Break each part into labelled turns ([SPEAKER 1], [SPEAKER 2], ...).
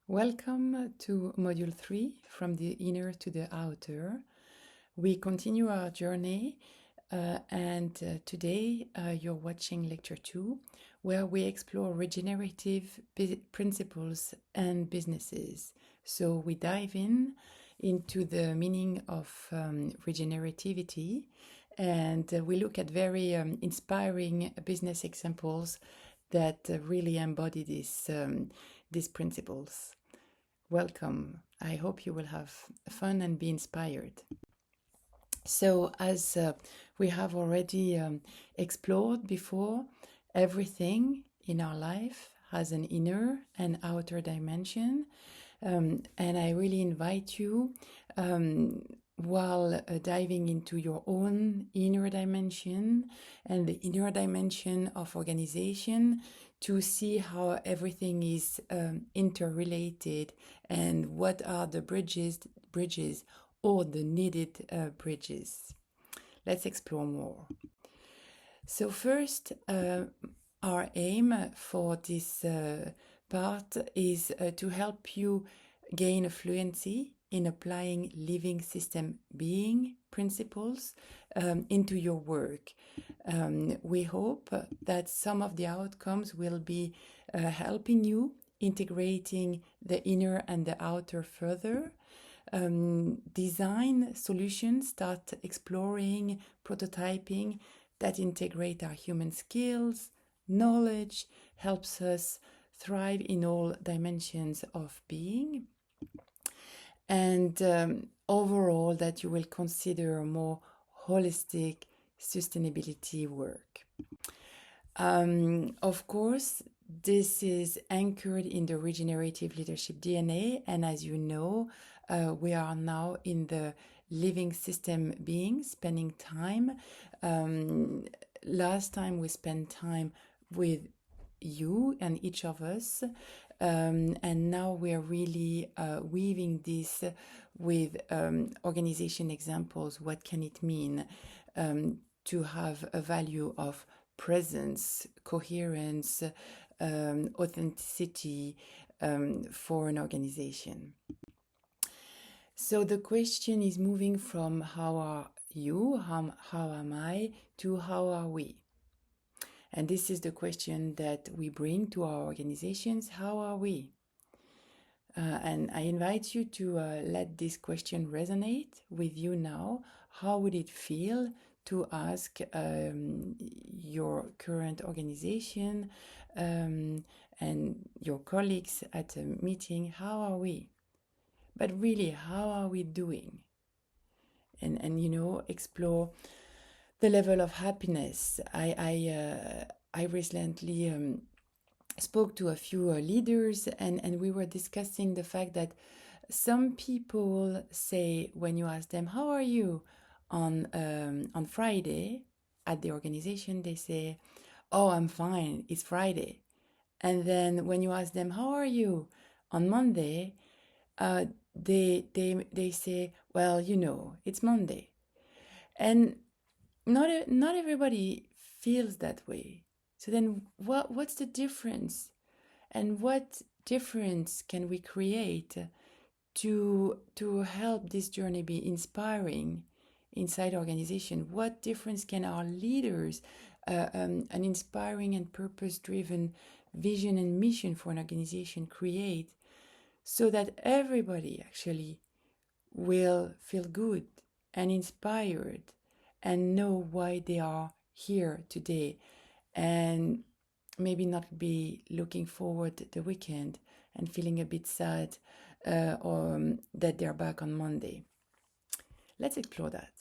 [SPEAKER 1] Welcome to Module 3, From the Inner to the Outer. We continue our journey, and today you're watching Lecture 2, where we explore regenerative principles and businesses. So we dive into the meaning of regenerativity, and we look at very inspiring business examples that really embody these principles. Welcome. I hope you will have fun and be inspired. So, as we have already explored before, everything in our life has an inner and outer dimension. And I really invite you, while diving into your own inner dimension and the inner dimension of organization, to see how everything is interrelated and what are the bridges or the needed bridges. Let's explore more. So first, our aim for this part is to help you gain a fluency in applying living system being principles into your work. We hope that some of the outcomes will be helping you integrating the inner and the outer further. Design solutions, start exploring, prototyping that integrate our human skills, knowledge, helps us thrive in all dimensions of being. And overall, that you will consider more holistic sustainability work. Of course, this is anchored in the regenerative leadership DNA, and as you know, we are now in the living system being, spending time. Last time we spent time with you and each of us, and now we are really weaving this with organization examples. What can it mean to have a value of presence, coherence, authenticity for an organization? So the question is moving from how are you, how am I, to how are we? And this is the question that we bring to our organizations. How are we? And I invite you to let this question resonate with you now. How would it feel to ask your current organization and your colleagues at a meeting, how are we? But really, how are we doing? And you know, explore the level of happiness. I recently spoke to a few leaders, and we were discussing the fact that some people say, when you ask them, how are you on Friday at the organization, they say, oh, I'm fine, it's Friday. And then when you ask them, how are you on Monday, they say, well, you know, it's Monday. And not everybody feels that way. So then what's the difference? And what difference can we create to help this journey be inspiring inside organization? What difference can our leaders, an inspiring and purpose-driven vision and mission for an organization create, so that everybody actually will feel good and inspired and know why they are here today, and maybe not be looking forward to the weekend and feeling a bit sad or that they're back on Monday. Let's explore that.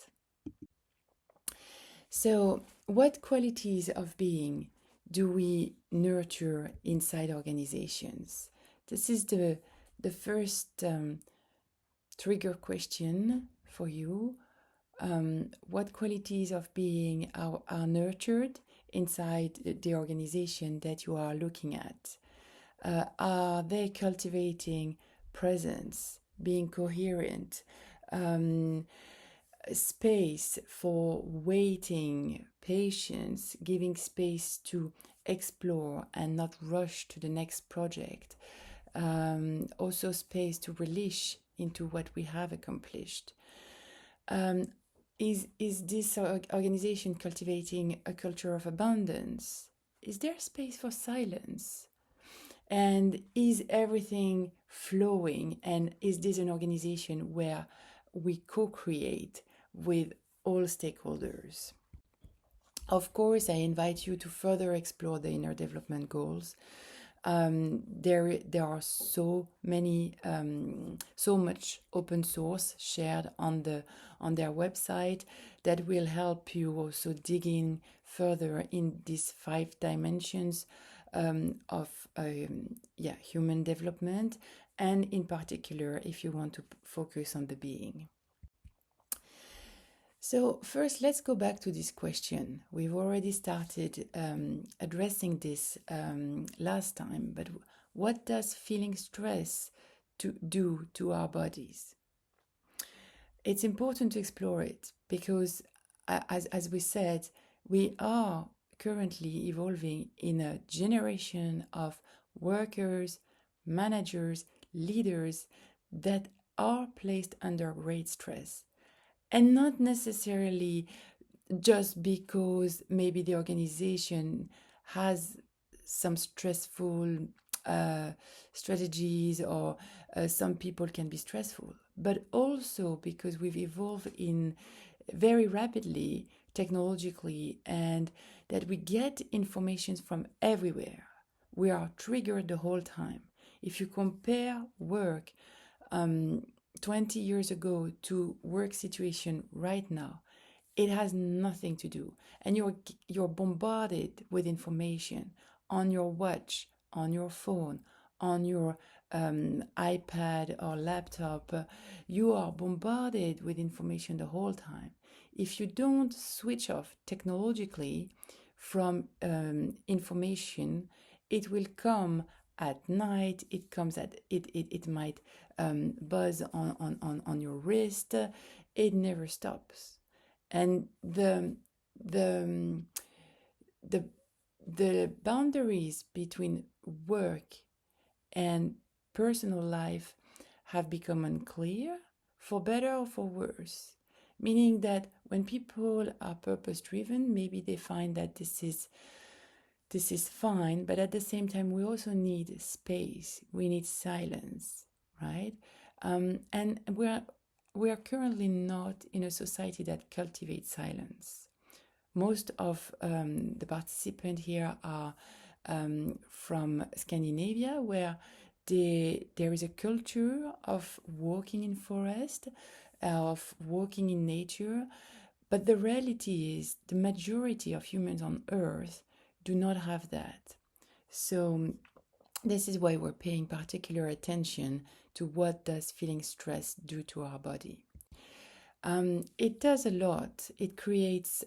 [SPEAKER 1] So, what qualities of being do we nurture inside organizations? This is the first trigger question for you. What qualities of being are nurtured inside the organization that you are looking at? Are they cultivating presence, being coherent, space for waiting, patience, giving space to explore and not rush to the next project? also space to relish into what we have accomplished. Is this organization cultivating a culture of abundance? Is there space for silence? And is everything flowing? And is this an organization where we co-create with all stakeholders? Of course, I invite you to further explore the inner development goals. There are so many, so much open source shared on their website that will help you also dig in further in these 5 dimensions of human development, and in particular if you want to focus on the being. So first, let's go back to this question. We've already started addressing this last time, but what does feeling stress do to our bodies? It's important to explore it because, as we said, we are currently evolving in a generation of workers, managers, leaders that are placed under great stress. And not necessarily just because maybe the organization has some stressful strategies, or some people can be stressful, but also because we've evolved in very rapidly technologically, and that we get information from everywhere. We are triggered the whole time. If you compare work 20 years ago to work situation right now, it has nothing to do. And you're bombarded with information on your watch, on your phone, on your iPad or laptop. You are bombarded with information the whole time. If you don't switch off technologically from information, it will come at night. It comes at it might buzz on your wrist. It never stops. And the boundaries between work and personal life have become unclear, for better or for worse. Meaning that when people are purpose driven, maybe they find that this is fine, but at the same time we also need space, we need silence, right? And we are currently not in a society that cultivates silence. Most of the participants here are from Scandinavia, where there is a culture of walking in forest, of walking in nature, but the reality is the majority of humans on Earth do not have that. So this is why we're paying particular attention to what does feeling stressed do to our body. It does a lot. It creates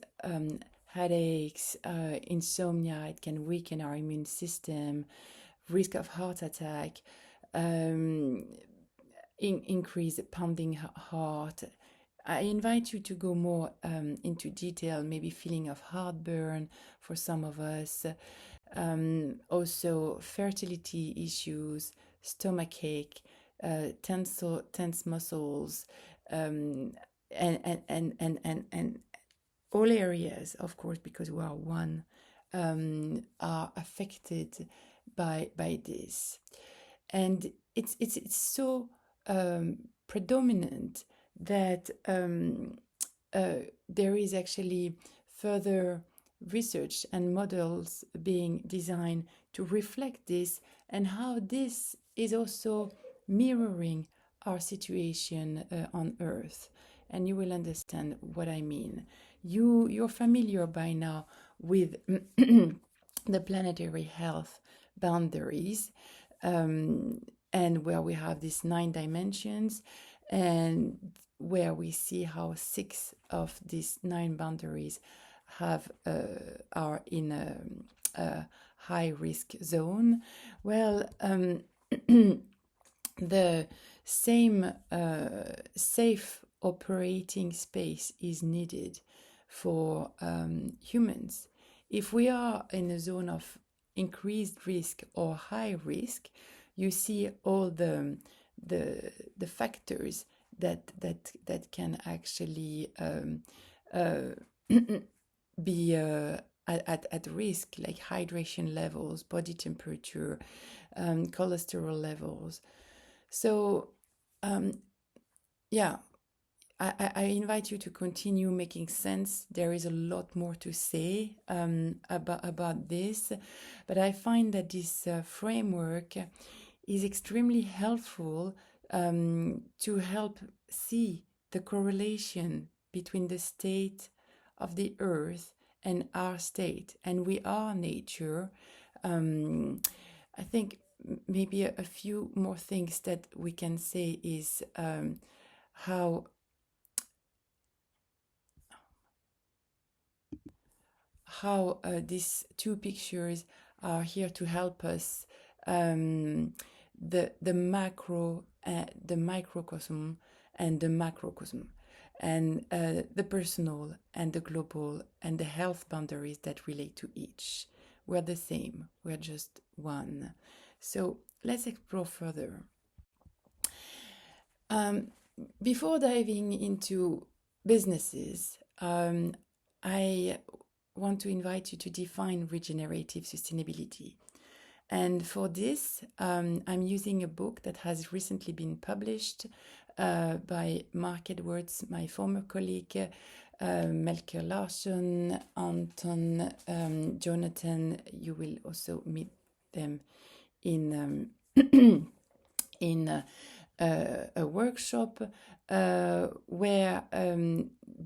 [SPEAKER 1] headaches, insomnia. It can weaken our immune system, risk of heart attack, increase pounding heart. I invite you to go more into detail, maybe feeling of heartburn for some of us, also fertility issues, stomachache, tense muscles, and all areas, of course, because we are one, are affected by this, and it's so predominant that there is actually further research and models being designed to reflect this, and how this is also mirroring our situation on Earth. And you will understand what I mean. You're familiar by now with the planetary health boundaries, and where we have these 9 dimensions, and where we see how 6 of these 9 boundaries are in a high risk zone. Well, the same safe operating space is needed for humans. If we are in a zone of increased risk or high risk, you see all the factors that can actually uh, be at risk, like hydration levels, body temperature, cholesterol levels. So, yeah, I invite you to continue making sense. There is a lot more to say about this, but I find that this framework is extremely helpful to help see the correlation between the state of the earth and our state, and we are nature. I think maybe a few more things that we can say is how these two pictures are here to help us, the macro, the microcosm and the macrocosm, and the personal and the global and the health boundaries that relate to each. We're the same, we're just one. So let's explore further. Before diving into businesses, I want to invite you to define regenerative sustainability. And for this, I'm using a book that has recently been published by Mark Edwards, my former colleague, Melker Larsson, Anton, Jonathan. You will also meet them in in a workshop where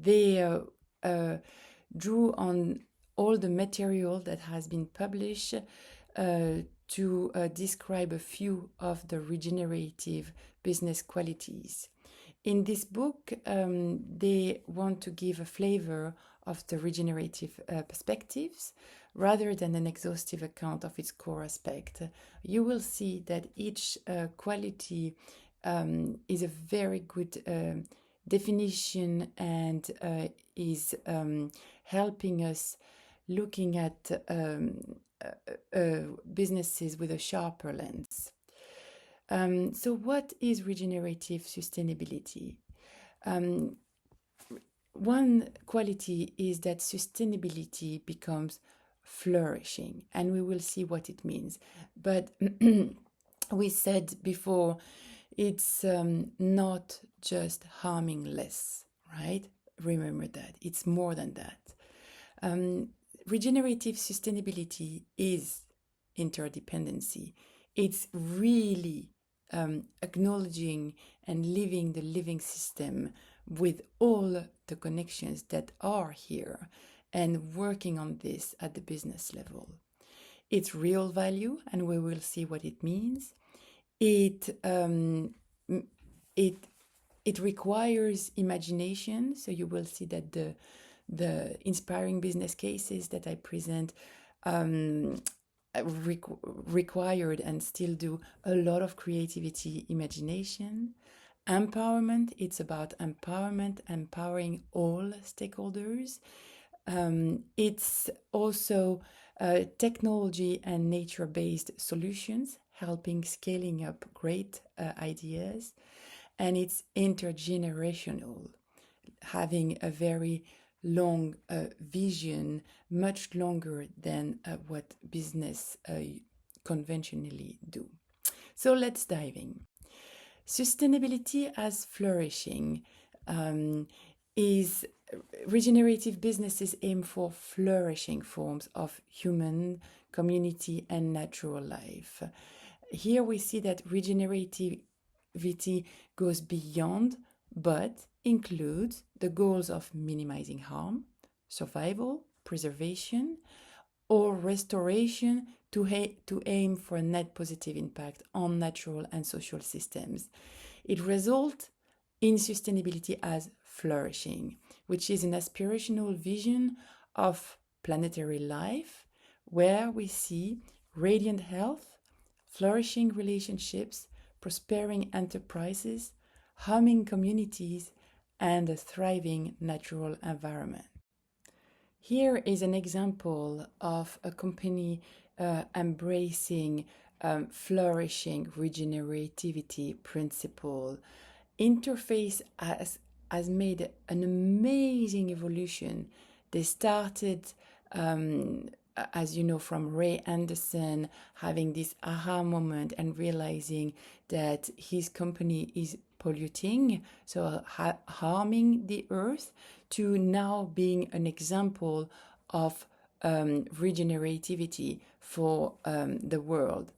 [SPEAKER 1] they drew on all the material that has been published to describe a few of the regenerative business qualities. In this book, they want to give a flavor of the regenerative perspectives rather than an exhaustive account of its core aspect. You will see that each quality is a very good definition and is helping us looking at businesses with a sharper lens. So what is regenerative sustainability? One quality is that sustainability becomes flourishing, and we will see what it means. But we said before, it's not just harming less, right? Remember that. It's more than that. Regenerative sustainability is interdependency. It's really acknowledging and living the living system with all the connections that are here and working on this at the business level. It's real value, and we will see what it means. It requires imagination, so you will see that the inspiring business cases that I present required and still do a lot of creativity, imagination. Empowerment, it's about empowerment, empowering all stakeholders. It's also technology and nature-based solutions, helping scaling up great ideas. And it's intergenerational, having a very long vision, much longer than what business conventionally do. So let's dive in. Sustainability as flourishing is regenerative businesses aim for flourishing forms of human, community, and natural life. Here we see that regenerativity goes beyond, but includes the goals of minimizing harm, survival, preservation, or restoration to aim for a net positive impact on natural and social systems. It results in sustainability as flourishing, which is an aspirational vision of planetary life where we see radiant health, flourishing relationships, prospering enterprises, humming communities, and a thriving natural environment. Here is an example of a company embracing flourishing regenerativity principle. Interface has made an amazing evolution. They started, as you know, from Ray Anderson, having this aha moment and realizing that his company is polluting, so harming the earth, to now being an example of regenerativity for the world.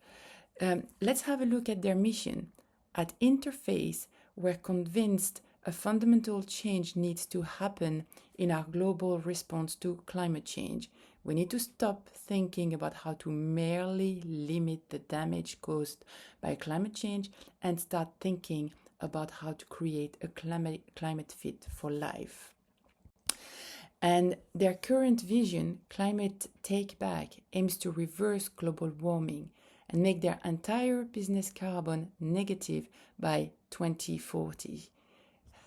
[SPEAKER 1] Let's have a look at their mission. At Interface, we're convinced a fundamental change needs to happen in our global response to climate change. We need to stop thinking about how to merely limit the damage caused by climate change and start thinking about how to create a climate fit for life. And their current vision, Climate Take Back, aims to reverse global warming and make their entire business carbon negative by 2040.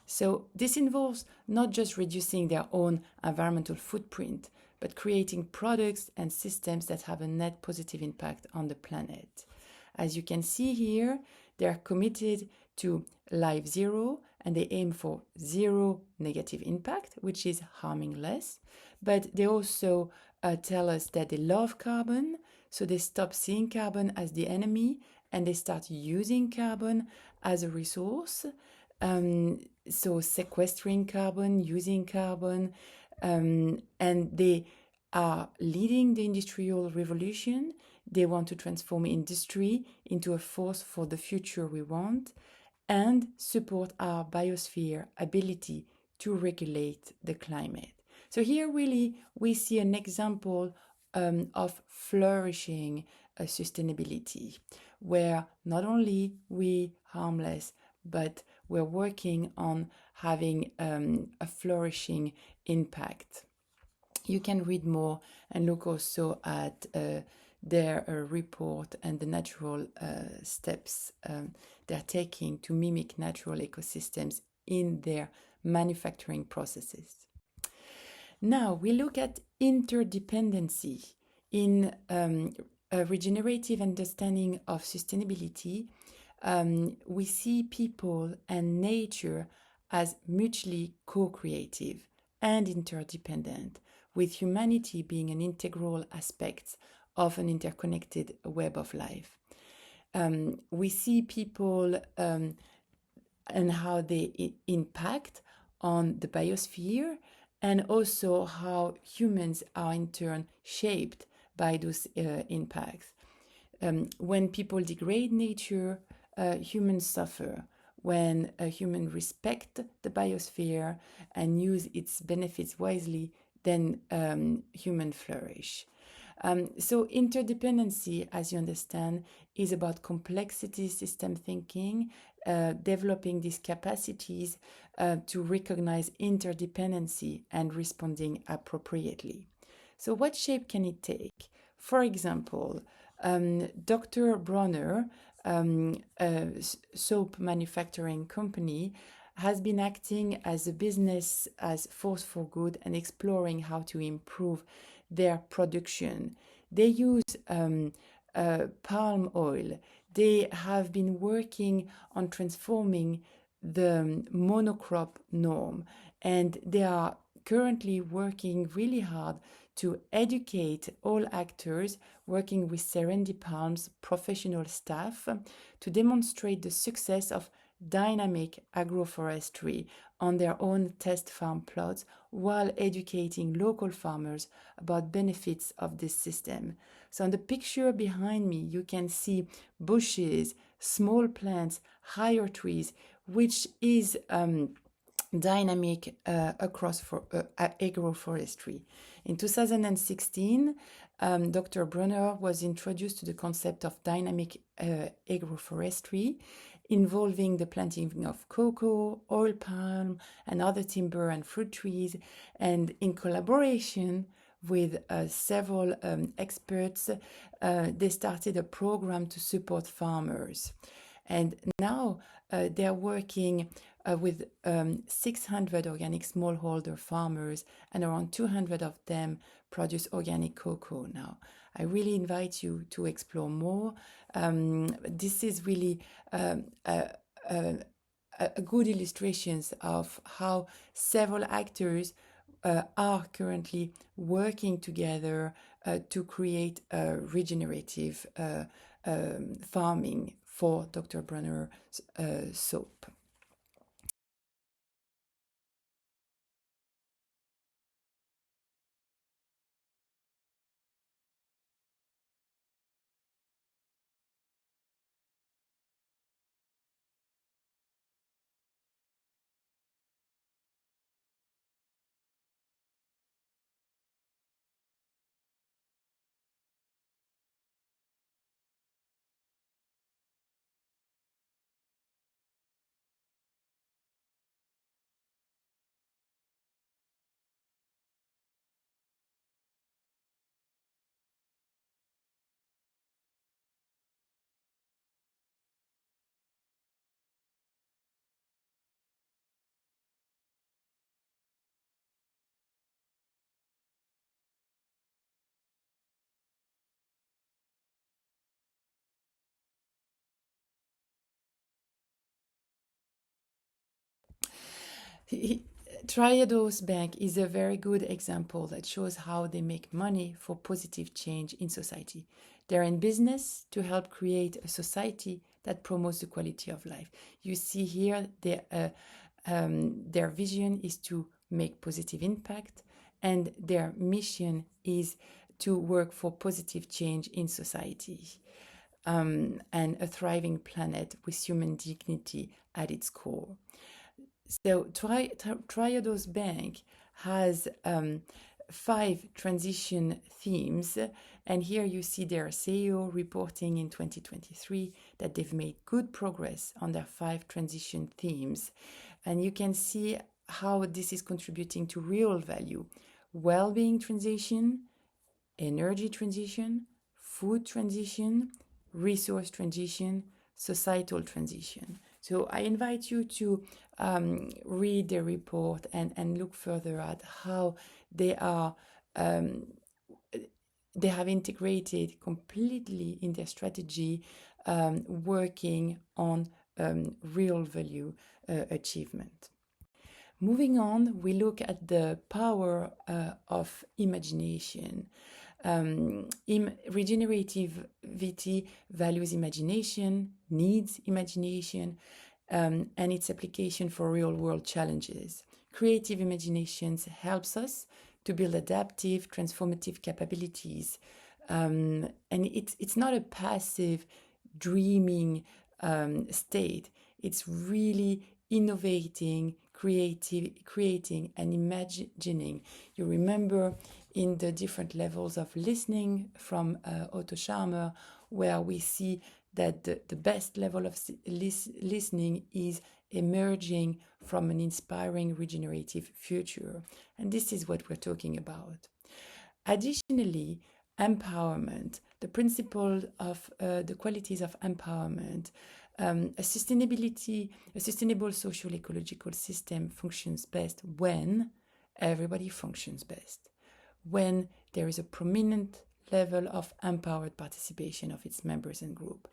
[SPEAKER 1] So this involves not just reducing their own environmental footprint, but creating products and systems that have a net positive impact on the planet. As you can see here, they are committed to Life Zero, and they aim for zero negative impact, which is harming less. But they also tell us that they love carbon, so they stop seeing carbon as the enemy and they start using carbon as a resource. So sequestering carbon, using carbon, and they are leading the industrial revolution. They want to transform industry into a force for the future we want and support our biosphere ability to regulate the climate. So here really we see an example of flourishing sustainability, where not only we harm less, but we're working on having a flourishing impact. You can read more and look also at their report and the natural steps they're taking to mimic natural ecosystems in their manufacturing processes. Now we look at interdependency. In a regenerative understanding of sustainability, we see people and nature as mutually co-creative and interdependent, with humanity being an integral aspect of an interconnected web of life. We see people and how they impact on the biosphere, and also how humans are in turn shaped by those impacts. When people degrade nature, humans suffer. When humans respect the biosphere and use its benefits wisely, then humans flourish. So interdependency, as you understand, is about complexity system thinking, developing these capacities to recognize interdependency and responding appropriately. So what shape can it take? For example, Dr. Bronner, a soap manufacturing company, has been acting as a business as force for good and exploring how to improve their production. They use palm oil. They have been working on transforming the monocrop norm, and they are currently working really hard to educate all actors, working with Serendi Palm's professional staff to demonstrate the success of dynamic agroforestry on their own test farm plots, while educating local farmers about benefits of this system. So on the picture behind me, you can see bushes, small plants, higher trees, which is dynamic agroforestry. In 2016, Dr. Bronner was introduced to the concept of dynamic agroforestry, involving the planting of cocoa, oil palm, and other timber and fruit trees, and in collaboration with several experts, they started a program to support farmers. And now they're working with 600 organic smallholder farmers, and around 200 of them produce organic cocoa now. I really invite you to explore more. This is really a good illustrations of how several actors are currently working together to create a regenerative farming for Dr. Bronner's soap. Triodos Bank is a very good example that shows how they make money for positive change in society. They're in business to help create a society that promotes the quality of life. You see here their vision is to make positive impact, and their mission is to work for positive change in society and a thriving planet with human dignity at its core. So Triodos Bank has 5 transition themes, and here you see their CEO reporting in 2023 that they've made good progress on their 5 transition themes, and you can see how this is contributing to real value: well-being transition, energy transition, food transition, resource transition, societal transition. So I invite you to read the report and look further at how they are they have integrated completely in their strategy, working on real value achievement. Moving on, we look at the power of imagination. Regenerativity values imagination, needs imagination, and its application for real-world challenges. Creative imaginations helps us to build adaptive, transformative capabilities. And it's not a passive, dreaming state. It's really innovating, creating, and imagining. You remember in the different levels of listening from Otto Scharmer, where we see that the best level of listening is emerging from an inspiring regenerative future. And this is what we're talking about. Additionally, empowerment, the principle of the qualities of empowerment. A sustainable social ecological system functions best when everybody functions best, when there is a prominent level of empowered participation of its members and group.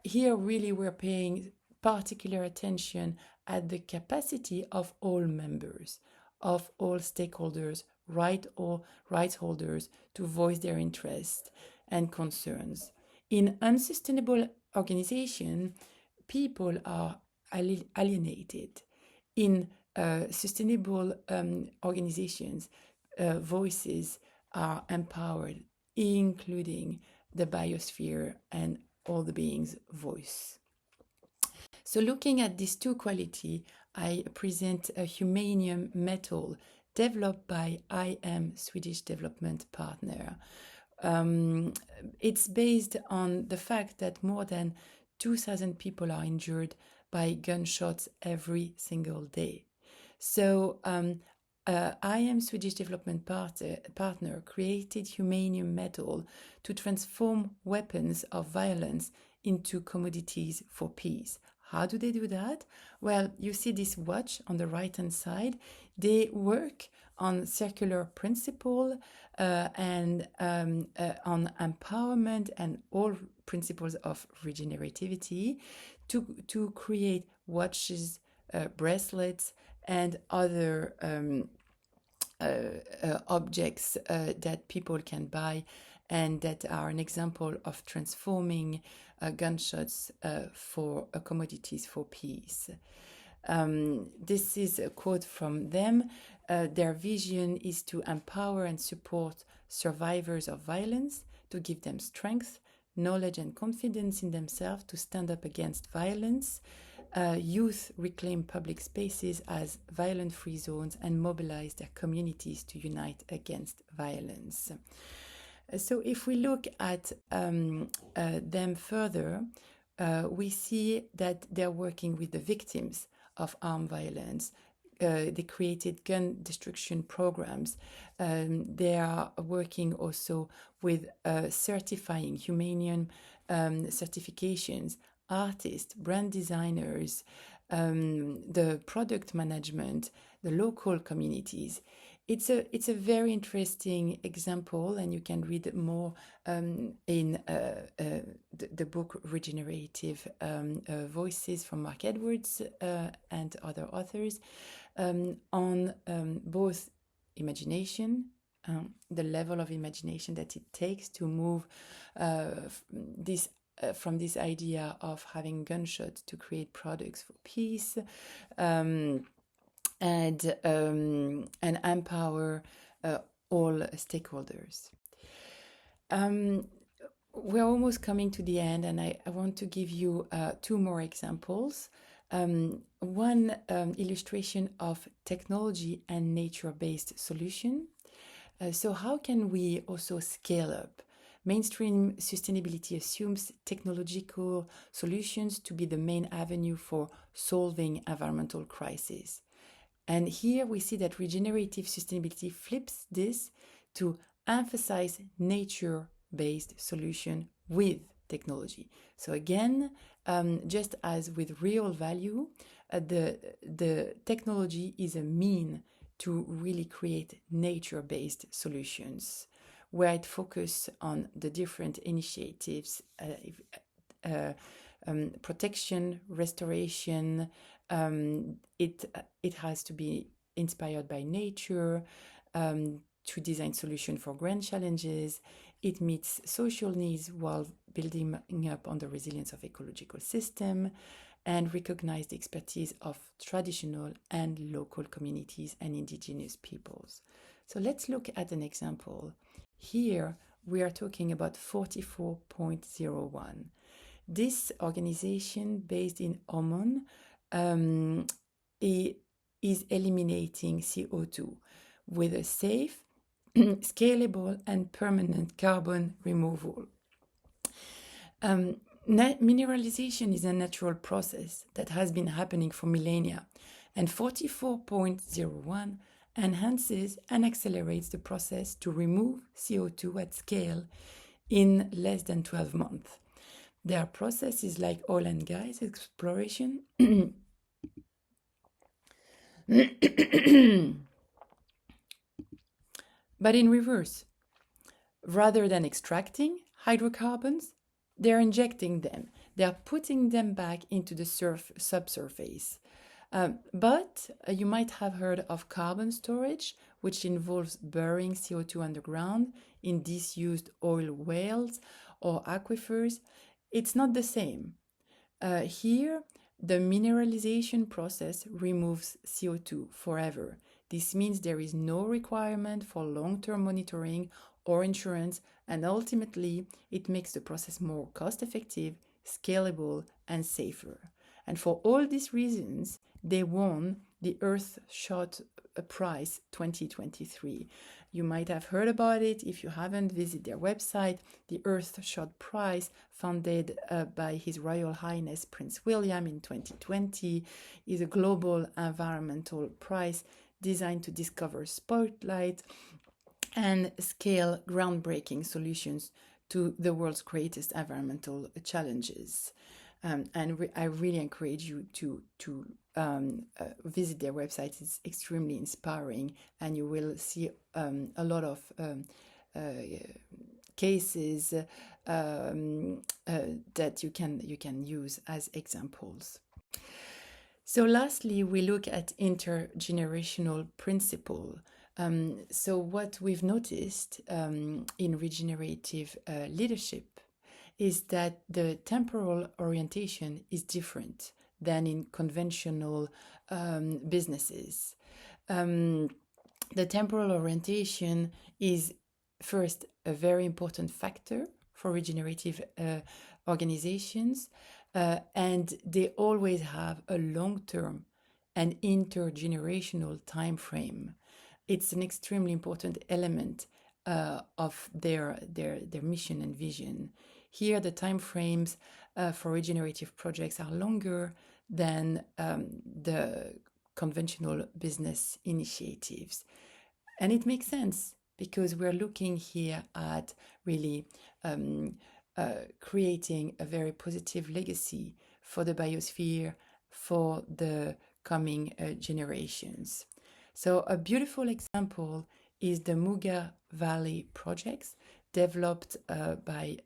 [SPEAKER 1] Here really we're paying particular attention at the capacity of all members, of all stakeholders, rights holders to voice their interests and concerns. In unsustainable organization, people are alienated. In sustainable organizations, voices are empowered, including the biosphere and all the beings' voice. So looking at these 2 qualities, I present a humanium metal developed by IM Swedish Development Partner. It's based on the fact that more than 2,000 people are injured by gunshots every single day. So IM Swedish Development Partner created humanium metal to transform weapons of violence into commodities for peace. How do they do that? Well, you see this watch on the right-hand side. They work on circular principle and on empowerment and all principles of regenerativity to create watches, bracelets, and other objects that people can buy and that are an example of transforming gunshots for commodities for peace. This is a quote from them. Their vision is to empower and support survivors of violence, to give them strength, knowledge, and confidence in themselves to stand up against violence. Youth reclaim public spaces as violent-free zones and mobilize their communities to unite against violence. So if we look at them further, we see that they're working with the victims of armed violence. They created gun destruction programs. They are working also with certifying humanian certifications, artists, brand designers, the product management, the local communities. It's a very interesting example, and you can read more in the book Regenerative Voices from Mark Edwards and other authors on both imagination, the level of imagination that it takes to move this from this idea of having gunshots to create products for peace. And empower all stakeholders. We're almost coming to the end, and I want to give you two more examples. One illustration of technology and nature-based solution. So how can we also scale up? Mainstream sustainability assumes technological solutions to be the avenue avenue for solving environmental crises. And here we see that regenerative sustainability flips this to emphasize nature-based solution with technology. So again, just as with real value, the technology is a mean to really create nature-based solutions, where it focuses on the different initiatives, protection, restoration. It has to be inspired by nature to design solutions for grand challenges. It meets social needs while building up on the resilience of ecological system and recognize the expertise of traditional and local communities and indigenous peoples. So let's look at an example. Here we are talking about 44.01. This organization based in Oman is eliminating CO2 with a safe, scalable, and permanent carbon removal. Mineralization is a natural process that has been happening for millennia, and 44.01 enhances and accelerates the process to remove CO2 at scale in less than 12 months. There are processes like oil and gas exploration, but in reverse. Rather than extracting hydrocarbons, they're injecting them. They are putting them back into the subsurface. But you might have heard of carbon storage, which involves burying CO2 underground in disused oil wells or aquifers. It's not the same. Here, the mineralization process removes CO2 forever. This means there is no requirement for long-term monitoring or insurance, and ultimately, it makes the process more cost-effective, scalable, and safer. And for all these reasons, they won the Earthshot Prize 2023. You might have heard about it. If you haven't, visit their website. The Earthshot Prize, founded by His Royal Highness Prince William in 2020, is a global environmental prize designed to discover, spotlight, and scale groundbreaking solutions to the world's greatest environmental challenges. I really encourage you to visit their website. It's extremely inspiring, and you will see a lot of cases that you can use as examples. So lastly, we look at intergenerational principle. So what we've noticed in regenerative leadership is that the temporal orientation is different than in conventional businesses. The temporal orientation is first a very important factor for regenerative organizations, and they always have a long-term and intergenerational time frame. It's an extremely important element of their mission and vision. Here, the time frames for regenerative projects are longer than the conventional business initiatives. And it makes sense because we're looking here at really creating a very positive legacy for the biosphere for the coming generations. So a beautiful example is the Muga Valley projects developed by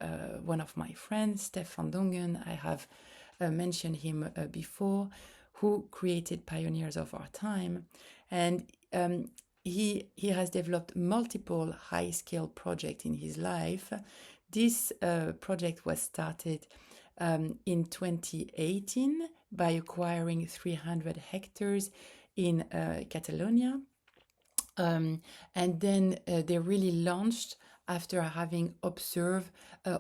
[SPEAKER 1] one of my friends, Stef van Dongen. I have mentioned him before, who created Pioneers of Our Time. And he has developed multiple high-scale projects in his life. This project was started in 2018 by acquiring 300 hectares in Catalonia. And then they really launched after having observed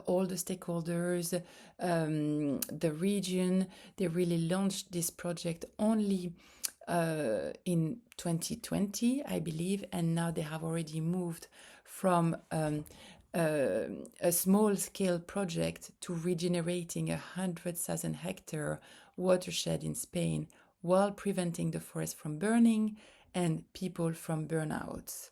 [SPEAKER 1] all the stakeholders, the region. They really launched this project only in 2020, I believe, and now they have already moved from a small-scale project to regenerating 100,000 hectare watershed in Spain while preventing the forest from burning and people from burnouts.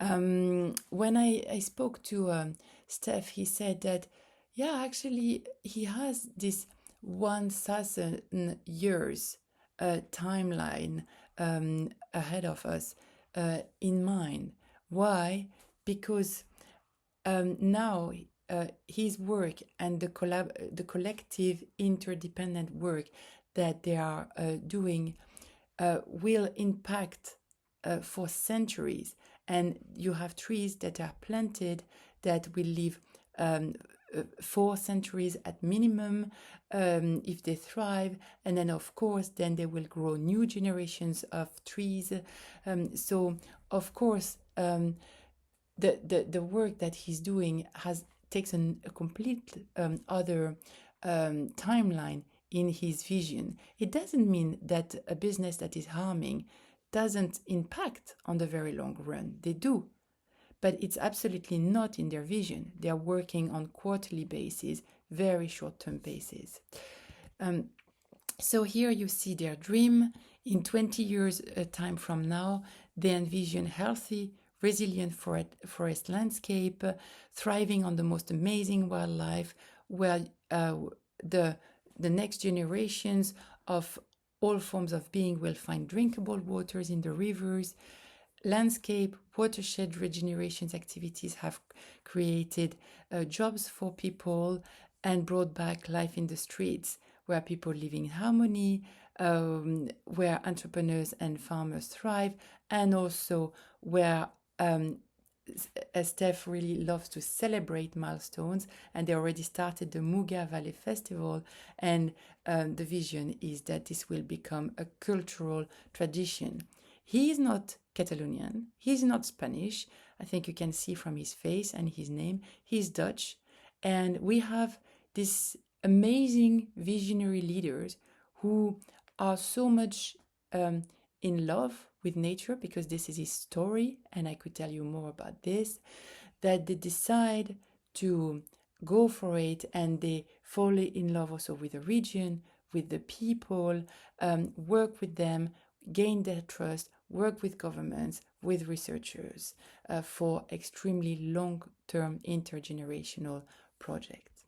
[SPEAKER 1] When I spoke to Steph, he said that, yeah, actually, he has this 1,000 years timeline ahead of us in mind. Why? Because now his work and the collective interdependent work that they are doing will impact for centuries. And you have trees that are planted that will live 4 centuries at minimum if they thrive, and then of course then they will grow new generations of trees. So of course the work that he's doing takes a complete other timeline in his vision. It doesn't mean that a business that is harming doesn't impact on the very long run. They do, but it's absolutely not in their vision. They are working on quarterly basis, very short-term basis. So here you see their dream. In 20 years time from now, they envision healthy, resilient forest landscape, thriving on the most amazing wildlife, where the next generations of all forms of being will find drinkable waters in the rivers. Landscape, watershed regeneration activities have created jobs for people and brought back life in the streets, where people live in harmony, where entrepreneurs and farmers thrive, and also where Steph really loves to celebrate milestones, and they already started the Muga Valley Festival, and the vision is that this will become a cultural tradition. He is not Catalonian, he's not Spanish. I think you can see from his face and his name, he's Dutch. And we have these amazing visionary leaders who are so much in love with nature, because this is his story, and I could tell you more about this, that they decide to go for it, and they fall in love also with the region, with the people, work with them, gain their trust, work with governments, with researchers for extremely long-term intergenerational projects.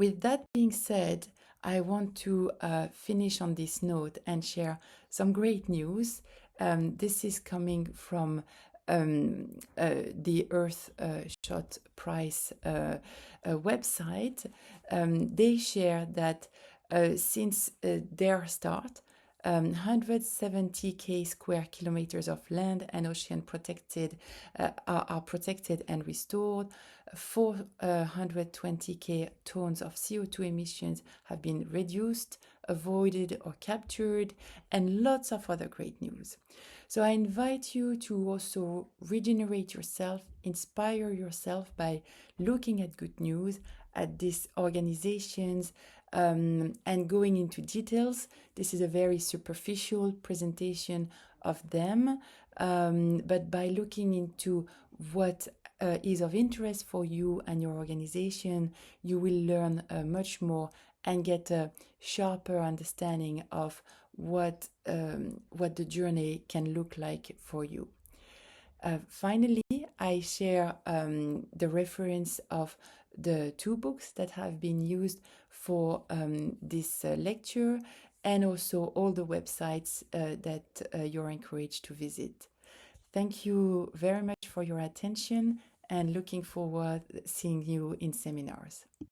[SPEAKER 1] With that being said, I want to finish on this note and share some great news. This is coming from the Earth Shot Price website. They share that since their start, 170k square kilometers of land and ocean protected are protected and restored. 420k tons of CO2 emissions have been reduced, avoided, or captured, and lots of other great news. So I invite you to also regenerate yourself, inspire yourself by looking at good news, at these organizations, and going into details. This is a very superficial presentation of them, but by looking into what is of interest for you and your organization, you will learn much more and get a sharper understanding of what the journey can look like for you. Finally, I share the reference of the 2 books that have been used for this lecture, and also all the websites that you're encouraged to visit. Thank you very much for your attention, and looking forward seeing you in seminars.